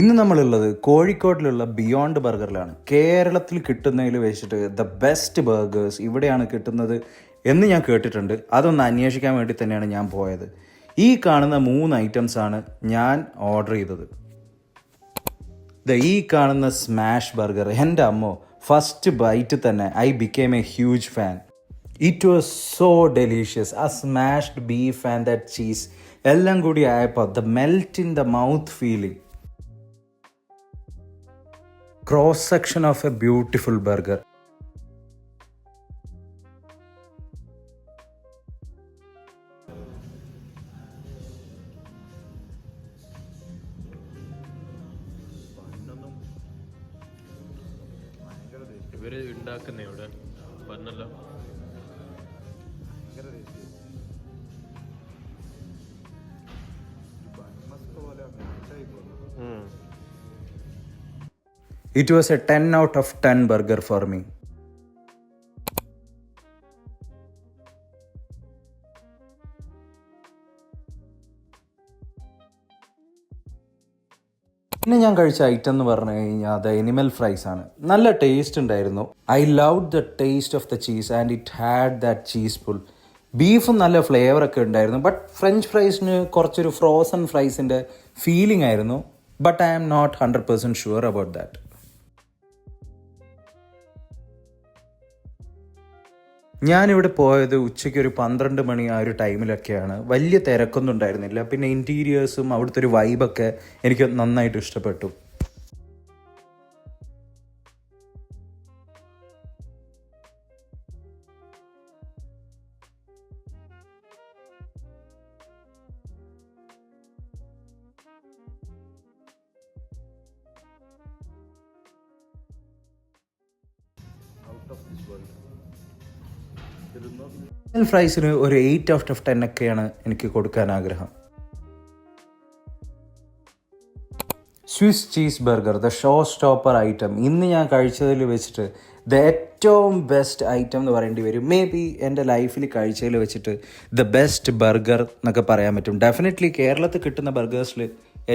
ഇന്ന് നമ്മളുള്ളത് കോഴിക്കോട്ടിലുള്ള ബിയോണ്ട് ബർഗറിലാണ്. കേരളത്തിൽ കിട്ടുന്നതിൽ വെച്ചിട്ട് ദ ബെസ്റ്റ് ബർഗേഴ്സ് ഇവിടെയാണ് കിട്ടുന്നത് എന്ന് ഞാൻ കേട്ടിട്ടുണ്ട്. അതൊന്ന് അന്വേഷിക്കാൻ വേണ്ടി തന്നെയാണ് ഞാൻ പോയത്. ഈ കാണുന്ന 3 ഐറ്റംസ് ആണ് ഞാൻ ഓർഡർ ചെയ്തത്. ഈ കാണുന്ന സ്മാഷ് ബർഗർ, എൻ്റെ അമ്മോ, ഫസ്റ്റ് ബൈറ്റ് തന്നെ I became a huge fan. It was so delicious. ആ smashed beef and that cheese എല്ലാം കൂടി ആയപ്പോൾ the melt in the mouth feeling. Cross section of a beautiful burger. ഇവര് ഉണ്ടാക്കുന്ന ഇവിടെ പറഞ്ഞല്ലോ. It was a 10 out of 10 burger for me. പിന്നെ ഞാൻ കഴിച്ച ഐറ്റം എന്ന് പറഞ്ഞു കഴിഞ്ഞാൽ അത് എനിമൽ ഫ്രൈസ് ആണ്. നല്ല ടേസ്റ്റ് ഉണ്ടായിരുന്നു. I love the taste of the cheese and it had that cheese pull. ബീഫും നല്ല ഫ്ലേവറൊക്കെ ഉണ്ടായിരുന്നു. ബട്ട് ഫ്രഞ്ച് ഫ്രൈസിന് കുറച്ചൊരു ഫ്രോസൺ ഫ്രൈസിൻ്റെ ഫീലിംഗ് ആയിരുന്നു. But I am not 100% sure about that. ഞാനിവിടെ പോയത് ഉച്ചയ്ക്ക് ഒരു 12 മണി ആ ഒരു ടൈമിലൊക്കെയാണ്. വലിയ തിരക്കൊന്നും ഉണ്ടായിരുന്നില്ല. പിന്നെ ഇൻറ്റീരിയേഴ്സും അവിടുത്തെ ഒരു വൈബൊക്കെ എനിക്ക് നന്നായിട്ട് ഇഷ്ടപ്പെട്ടു. ഫ്രൈസിന് ഒരു 8 out of 10 ഒക്കെയാണ് എനിക്ക് കൊടുക്കാൻ ആഗ്രഹം. Swiss cheese burger, the show stopper item. ഇന്ന് ഞാൻ കഴിച്ചതിൽ വെച്ചിട്ട് ദ ഏറ്റവും ബെസ്റ്റ് ഐറ്റം എന്ന് പറയേണ്ടി വരും. മേ ബി എൻ്റെ ലൈഫിൽ കഴിച്ചതിൽ വെച്ചിട്ട് ദ ബെസ്റ്റ് ബർഗർ എന്നൊക്കെ പറയാൻ പറ്റും. ഡെഫിനറ്റ്ലി കേരളത്തിൽ കിട്ടുന്ന ബർഗേഴ്സിൽ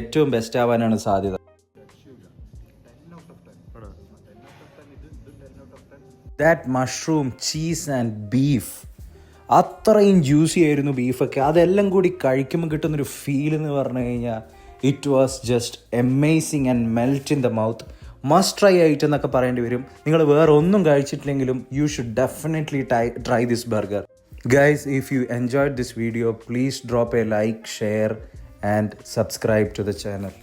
ഏറ്റവും ബെസ്റ്റ് ആവാനാണ് സാധ്യത. That mushroom, cheese and beef, അത്രയും ജ്യൂസി ആയിരുന്നു ബീഫൊക്കെ. അതെല്ലാം കൂടി കഴിക്കുമ്പോൾ കിട്ടുന്നൊരു ഫീൽ എന്ന് പറഞ്ഞു കഴിഞ്ഞാൽ it was just amazing and melt in the mouth. Must try item എന്നൊക്കെ പറയേണ്ടി വരും. നിങ്ങൾ വേറെ ഒന്നും കഴിച്ചിട്ടില്ലെങ്കിലും you should definitely try this burger. Guys, if you enjoyed this video, please drop a like, share and subscribe to the channel.